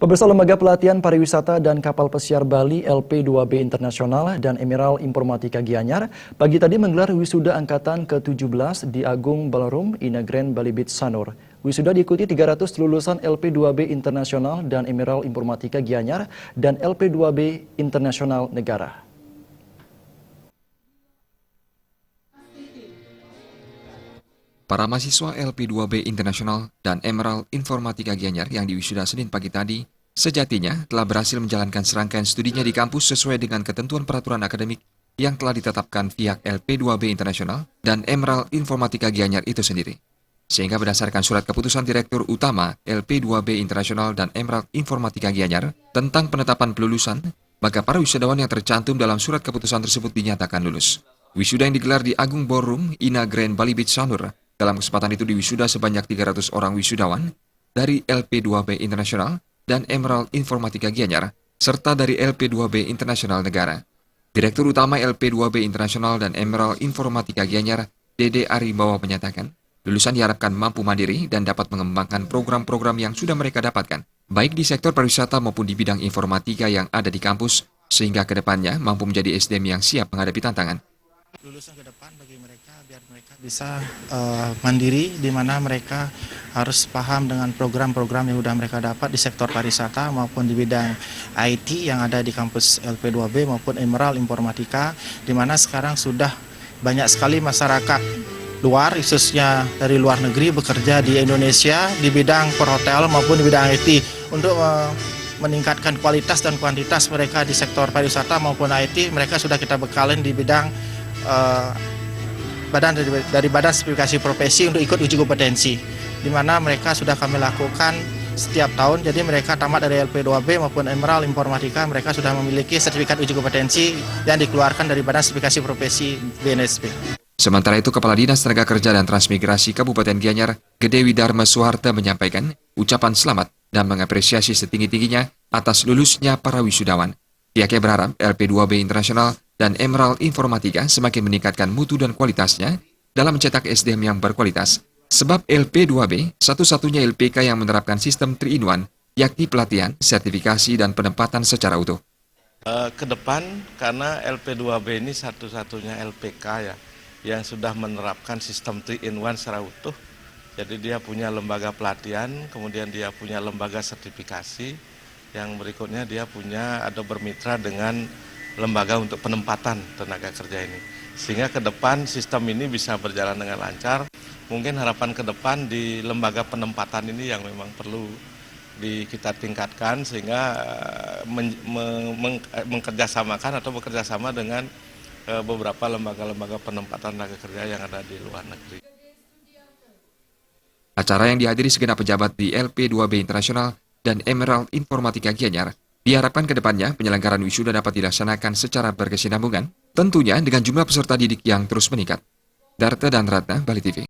Pemirsa, Lembaga Pelatihan Pariwisata dan Kapal Pesiar Bali LP2B Internasional dan Emerald Informatika Gianyar pagi tadi menggelar wisuda angkatan ke-17 di Agung Ballroom Ina Grand Bali Beach Sanur. Wisuda diikuti 300 lulusan LP2B Internasional dan Emerald Informatika Gianyar dan LP2B Internasional Negara. Para mahasiswa LP2B Internasional dan Emerald Informatika Gianyar yang diwisuda Senin pagi tadi, sejatinya telah berhasil menjalankan serangkaian studinya di kampus sesuai dengan ketentuan peraturan akademik yang telah ditetapkan pihak LP2B Internasional dan Emerald Informatika Gianyar itu sendiri. Sehingga berdasarkan surat keputusan Direktur Utama LP2B Internasional dan Emerald Informatika Gianyar tentang penetapan pelulusan, maka para wisudawan yang tercantum dalam surat keputusan tersebut dinyatakan lulus. Wisuda yang digelar di Agung Ballroom Ina Grand Bali Beach Sanur. Dalam kesempatan itu diwisuda sebanyak 300 orang wisudawan dari LP2B Internasional dan Emerald Informatika Gianyar, serta dari LP2B Internasional Negara. Direktur Utama LP2B Internasional dan Emerald Informatika Gianyar, Dede Aribawa menyatakan, lulusan diharapkan mampu mandiri dan dapat mengembangkan program-program yang sudah mereka dapatkan, baik di sektor pariwisata maupun di bidang informatika yang ada di kampus, sehingga ke depannya mampu menjadi SDM yang siap menghadapi tantangan. Lulusan ke depan bagi mereka biar mereka bisa mandiri, di mana mereka harus paham dengan program-program yang sudah mereka dapat di sektor pariwisata maupun di bidang IT yang ada di kampus LP2B maupun Emerald Informatika, di mana sekarang sudah banyak sekali masyarakat luar, khususnya dari luar negeri, bekerja di Indonesia di bidang perhotel maupun di bidang IT untuk meningkatkan kualitas dan kuantitas mereka di sektor pariwisata maupun IT. Mereka sudah kita bekalin di bidang dari Badan Sertifikasi Profesi untuk ikut uji kompetensi, di mana mereka sudah kami lakukan setiap tahun. Jadi mereka tamat dari LP2B maupun Emerald Informatika, mereka sudah memiliki sertifikat uji kompetensi yang dikeluarkan dari Badan Sertifikasi Profesi BNSP. Sementara itu, Kepala Dinas Tenaga Kerja dan Transmigrasi Kabupaten Gianyar, Gedewi Dharma Suharta menyampaikan ucapan selamat dan mengapresiasi setinggi-tingginya atas lulusnya para wisudawan. Pihaknya berharap LP2B Internasional dan Emerald Informatika semakin meningkatkan mutu dan kualitasnya dalam mencetak SDM yang berkualitas. Sebab LP2B satu-satunya LPK yang menerapkan sistem 3-in-1, yakni pelatihan, sertifikasi, dan penempatan secara utuh. Ke depan, karena LP2B ini satu-satunya LPK ya, yang sudah menerapkan sistem 3-in-1 secara utuh. Jadi dia punya lembaga pelatihan, kemudian dia punya lembaga sertifikasi, yang berikutnya dia ada bermitra dengan lembaga untuk penempatan tenaga kerja ini. Sehingga ke depan sistem ini bisa berjalan dengan lancar. Mungkin harapan ke depan di lembaga penempatan ini yang memang perlu kita tingkatkan, sehingga mengkerjasamakan atau bekerjasama dengan beberapa lembaga-lembaga penempatan tenaga kerja yang ada di luar negeri. Acara yang dihadiri segenap pejabat di LP2B Internasional dan Emerald Informatika Gianyar diharapkan ke depannya penyelenggaraan wisuda dapat dilaksanakan secara berkesinambungan, tentunya dengan jumlah peserta didik yang terus meningkat. Darta dan Ratna, Bali TV.